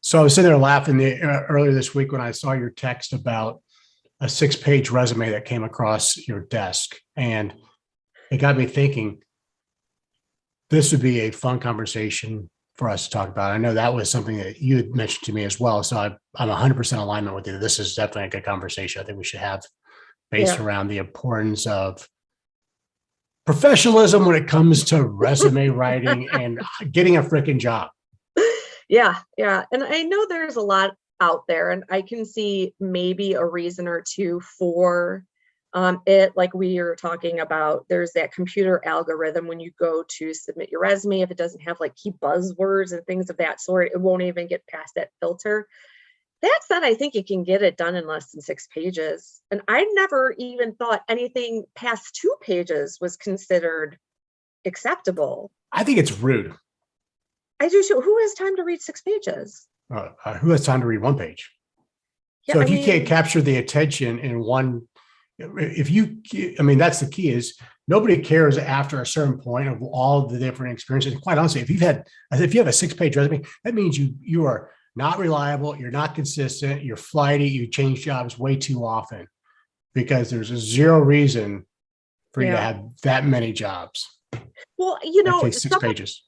So I was sitting there laughing earlier this week when I saw your text about a 6-page resume that came across your desk. And it got me thinking this would be a fun conversation for us to talk about. I know that was something that you had mentioned to me as well. So I'm 100% alignment with you. This is definitely a good conversation I think we should have based Yeah. around the importance of professionalism when it comes to resume writing and getting a freaking job. Yeah. Yeah. And I know there's a lot out there, and I can see maybe a reason or two for it. Like we are talking about, there's that computer algorithm when you go to submit your resume. If it doesn't have like key buzzwords and things of that sort, it won't even get past that filter. That said, I think you can get it done in less than 6 pages. And I never even thought anything past 2 pages was considered acceptable. I think it's rude. I do too. Who has time to read 6 pages? Who has time to read one page? Yeah, So if you can't capture the attention in one, that's the key is nobody cares after a certain point of all the different experiences. And quite honestly, if you have a 6-page resume, that means you are not reliable, you're not consistent, you're flighty, you change jobs way too often because there's a zero reason for you to have that many jobs. Well, take 6 pages.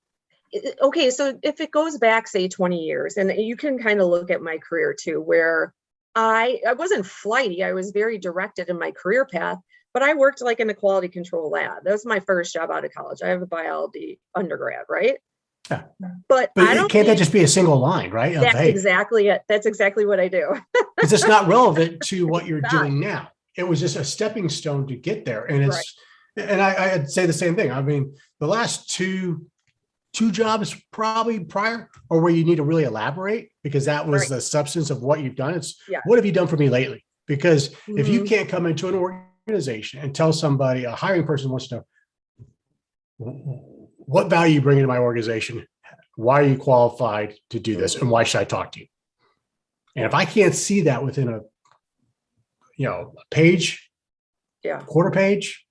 Okay, so if it goes back, say 20 years, and you can kind of look at my career too, where I wasn't flighty, I was very directed in my career path, but I worked like in a quality control lab. That was my first job out of college. I have a biology undergrad, right? Yeah. But I don't can't that just be a single line, right? That's exactly it. That's exactly what I do. Because it's not relevant to what you're doing now. It was just a stepping stone to get there. And and I'd say the same thing. I mean, the last two jobs probably prior or where you need to really elaborate because that was the substance of what you've done. It's what have you done for me lately? Because if you can't come into an organization and tell somebody, a hiring person wants to know what value you bring into my organization, why are you qualified to do this, and why should I talk to you? And if I can't see that within a page, quarter page,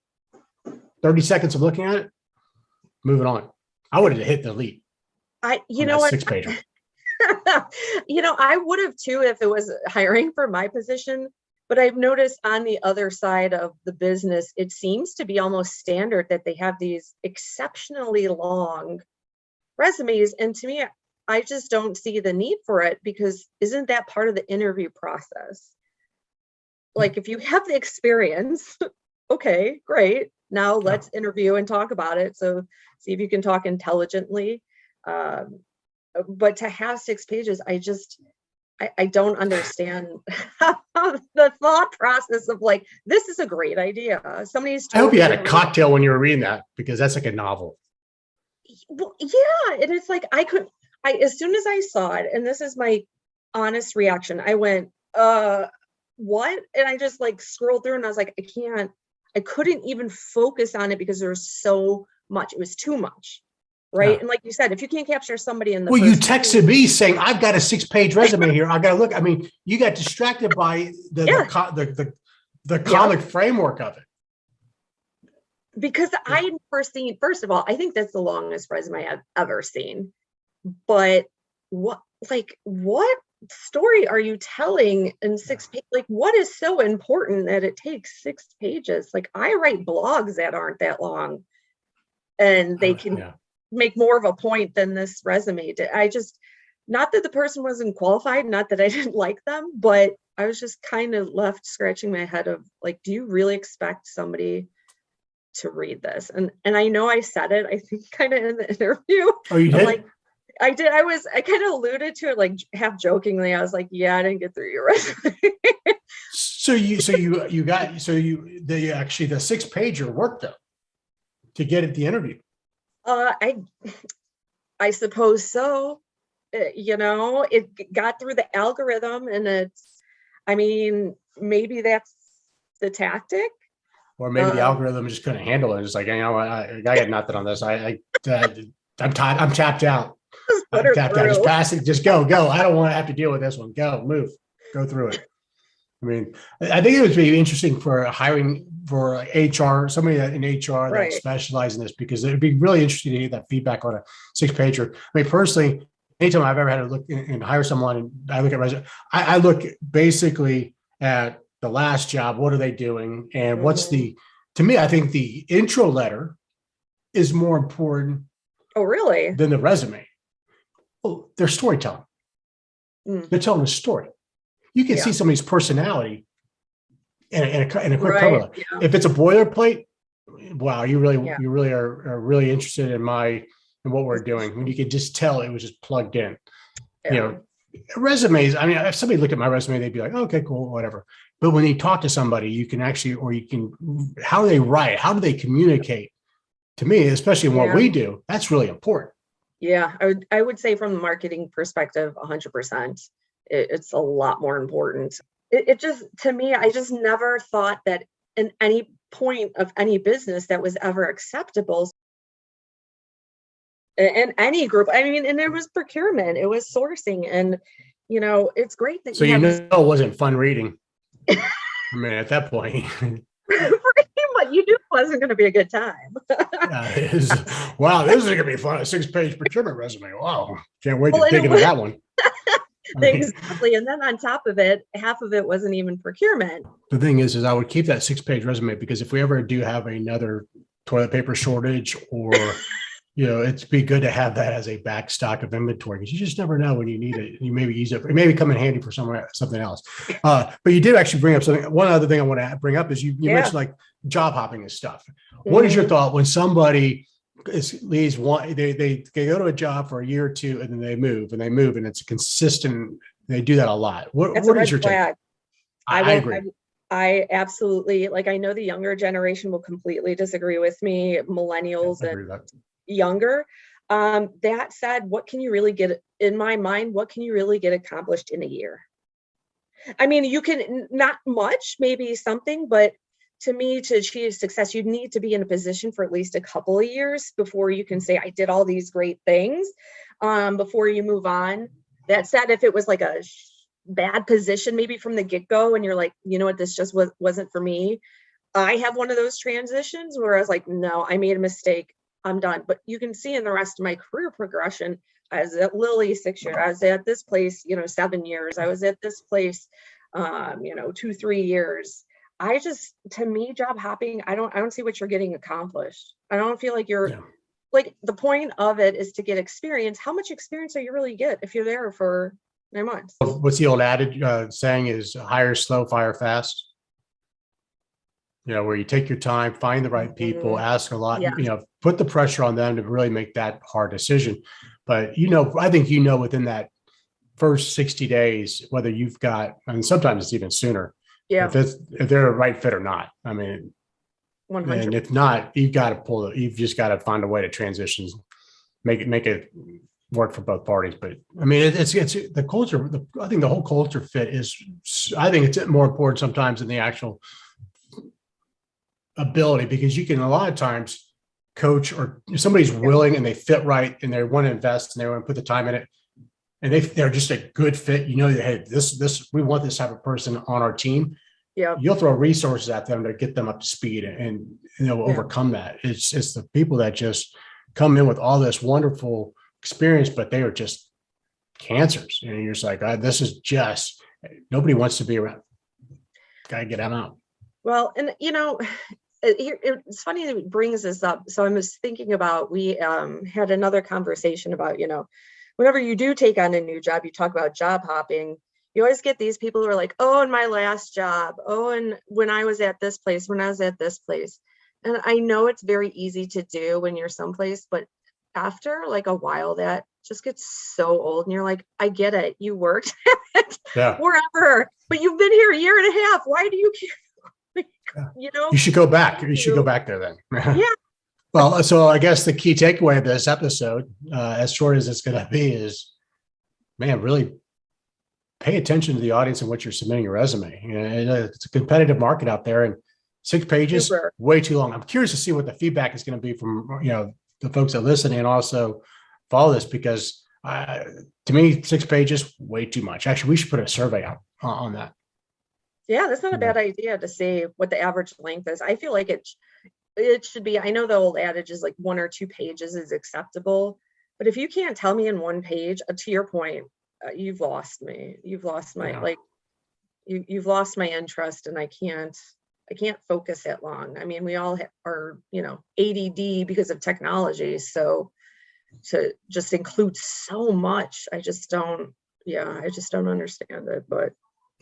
30 seconds of looking at it, moving on. I would have hit delete. I 6-pager. I would have too if it was hiring for my position. But I've noticed on the other side of the business, it seems to be almost standard that they have these exceptionally long resumes. And to me, I just don't see the need for it because isn't that part of the interview process? Like if you have the experience, okay, great. Now let's interview and talk about it. So see if you can talk intelligently. But to have 6 pages, I don't understand the thought process of like, this is a great idea. I hope you had a cocktail when you were reading that because that's like a novel. Well, yeah. And it's like, as soon as I saw it, and this is my honest reaction, I went, what? And I just like scrolled through and I was like, I couldn't even focus on it because there was so much. It was too much. Right. Yeah. And like you said, if you can't capture somebody in the you texted me saying, I've got a 6-page resume here. I got to look. I mean, you got distracted by the comic framework of it. Because I had never seen, first of all, I think that's the longest resume I've ever seen. But what story are you telling in 6 pages? Like, what is so important that it takes 6 pages? Like, I write blogs that aren't that long, and they can make more of a point than this resume did. Not that the person wasn't qualified, not that I didn't like them, but I was just kind of left scratching my head of like, do you really expect somebody to read this? And I know I said it, I think kind of in the interview. Oh, you did? Like, I did. I kind of alluded to it like half jokingly. I was like, yeah, I didn't get through your resume. The 6-pager worked though to get at the interview. I suppose so. It got through the algorithm, and maybe that's the tactic. Or maybe the algorithm just couldn't handle it. It's like, I got nothing on this. I'm tapped out. I'm tapped out. Just pass it. Just go. I don't want to have to deal with this one. Go through it. I mean, I think it would be interesting for hiring for HR, somebody in HR that specializes in this, because it would be really interesting to get that feedback on a 6-pager. I mean, personally, anytime I've ever had to look and hire someone, and I look at resume, I look basically at the last job. What are they doing? And what's to me, I think the intro letter is more important. Oh, really? Than the resume. Well, they're storytelling. They're telling a story. You can see somebody's personality in a quick cover letter. Yeah. If it's a boilerplate, wow, you really are really interested in what we're doing. When you can just tell it was just plugged in. You know, resumes. I mean, if somebody looked at my resume, they'd be like, oh, okay, cool, whatever. But when you talk to somebody, you can actually, how do they write? How do they communicate? To me, especially in what we do, that's really important. Yeah, I would say from the marketing perspective, 100%, it's a lot more important. It just, to me, I just never thought that in any point of any business that was ever acceptable in any group. I mean, and there was procurement, it was sourcing, and it's great that. So it wasn't fun reading. I mean, at that point. What you knew wasn't going to be a good time. Wow, this is going to be fun. A 6-page procurement resume. Wow, can't wait to dig into that one. Exactly. And then on top of it, half of it wasn't even procurement. The thing is I would keep that 6-page resume, because if we ever do have another toilet paper shortage, or it'd be good to have that as a back stock of inventory, because you just never know when you need it. You maybe use it. It maybe come in handy for something else. But you did actually bring up something. One other thing I want to bring up is you mentioned like job hopping and stuff. What is your thought when somebody leaves one? They go to a job for a year or two, and then they move, and it's consistent. They do that a lot. What is your take? I agree. I absolutely, I know the younger generation will completely disagree with me. Millennials and younger. That said, what can you really get, in my mind, what can you really get accomplished in a year? I mean, you can, not much, maybe something, but to me, to achieve success, you'd need to be in a position for at least a couple of years before you can say, I did all these great things, before you move on. That said, if it was like a bad position, maybe from the get-go, and you're like, you know what, this just wasn't for me. I have one of those transitions where I was like, no, I made a mistake, I'm done. But you can see in the rest of my career progression, I was at Lilly 6 years, I was at this place, 7 years, I was at this place, 2-3 years. To me, job hopping, I don't see what you're getting accomplished. I don't feel like you're like, the point of it is to get experience. How much experience are you really get if you're there for 9 months? What's the old adage saying is hire slow, fire fast? Where you take your time, find the right people, ask a lot, put the pressure on them to really make that hard decision. But, I think, within that first 60 days, whether you've got, and sometimes it's even sooner, if they're a right fit or not. I mean, 100%. And if not, you've just got to find a way to transition, make it work for both parties. But I mean, it's the culture. I think the whole culture fit is, I think it's more important sometimes than the actual ability, because you can a lot of times coach, or if somebody's willing and they fit right and they want to invest and they want to put the time in it, and they're just a good fit, hey, this we want this type of person on our team. Yeah, you'll throw resources at them to get them up to speed and overcome that. It's the people that just come in with all this wonderful experience, but they are just cancers, and you're just like, this is just, nobody wants to be around. Gotta get them out. Well, and it's funny that it brings this up. So I was thinking about, we had another conversation about, whenever you do take on a new job, you talk about job hopping. You always get these people who are like, oh, in my last job, oh, and when I was at this place, when I was at this place. And I know it's very easy to do when you're someplace, but after like a while, that just gets so old, and you're like, I get it, you worked wherever, but you've been here a year and a half. Why do you care? You should go back. You should go back there then. Yeah. Well, so I guess the key takeaway of this episode, as short as it's going to be, is, man, really pay attention to the audience and what you're submitting your resume. It's a competitive market out there, and 6 pages, way too long. I'm curious to see what the feedback is going to be from, the folks that listen and also follow this, because to me, 6 pages, way too much. Actually, we should put a survey out on that. Yeah, that's not a bad idea to see what the average length is. I feel like it should be, I know the old adage is like 1 or 2 pages is acceptable. But if you can't tell me in one page, to your point, you've lost me. You've lost my, like, you've lost my interest, and I can't focus that long. I mean, we all are, ADD because of technology. So to just include so much, I just don't understand it. But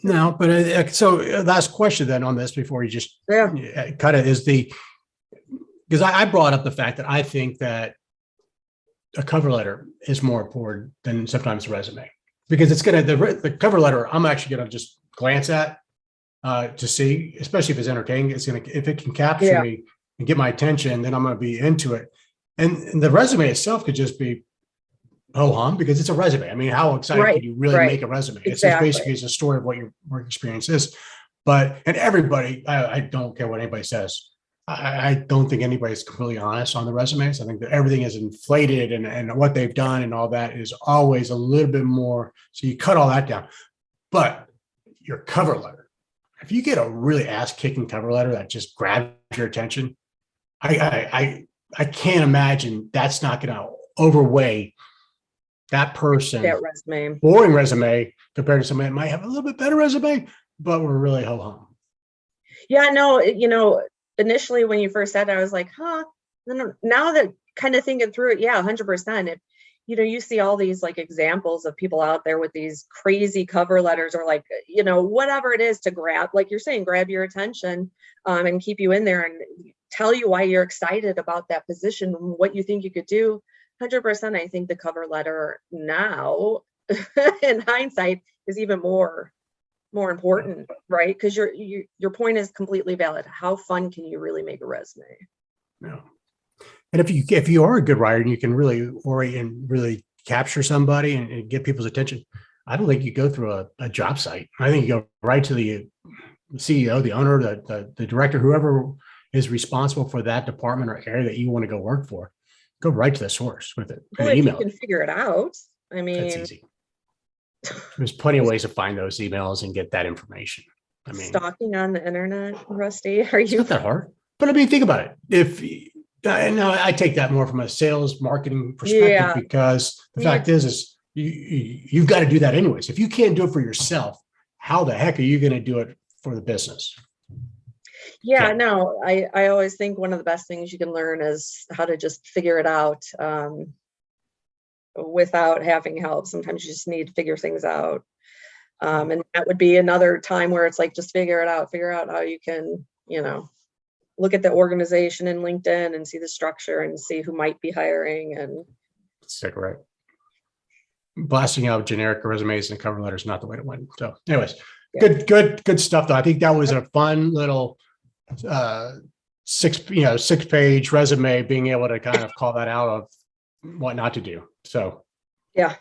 no, but so last question then on this before you just cut it is because I brought up the fact that I think that a cover letter is more important than sometimes a resume, because it's going to, the cover letter, I'm actually going to just glance at to see, especially if it's entertaining, it's going to, if it can capture me and get my attention, then I'm going to be into it. And the resume itself could just be ho-hum, because it's a resume. I mean, how exciting can you really make a resume? It's just basically it's a story of what your work experience is. But, and everybody, I don't care what anybody says. I don't think anybody's completely honest on the resumes. I think that everything is inflated, and what they've done and all that is always a little bit more. So you cut all that down. But your cover letter, if you get a really ass-kicking cover letter that just grabs your attention, I can't imagine that's not going to overweigh that person, that resume, boring resume, compared to somebody that might have a little bit better resume, but we're really ho-hum. Yeah, no, initially when you first said it, I was like, huh. Now that kind of thinking through it, 100%. If you see all these like examples of people out there with these crazy cover letters, or like, whatever it is to grab, like you're saying, grab your attention and keep you in there and tell you why you're excited about that position, what you think you could do. 100%. I think the cover letter now in hindsight is even more important, right? Because your point is completely valid. How fun can you really make a resume? Yeah. And if you are a good writer and you can really orient and really capture somebody and get people's attention, I don't think you go through a job site. I think you go right to the CEO, the owner, the director, whoever is responsible for that department or area that you want to go work for. Go right to the source with it. Well, and if email you can figure it out, I mean, that's easy. There's plenty of ways to find those emails and get that information. I mean, stalking on the internet, Rusty, are you? It's not that hard. But I mean, think about it. If now I take that more from a sales marketing perspective, because the fact is you've got to do that anyways. If you can't do it for yourself, how the heck are you going to do it for the business? Yeah, no, I always think one of the best things you can learn is how to just figure it out without having help. Sometimes you just need to figure things out. And that would be another time where it's like, just figure out how you can, look at the organization in LinkedIn and see the structure and see who might be hiring. And that's right. Blasting out generic resumes and cover letters is not the way to win. So anyways, good stuff though. I think that was a fun little 6-page resume, being able to kind of call that out of what not to do. So yeah,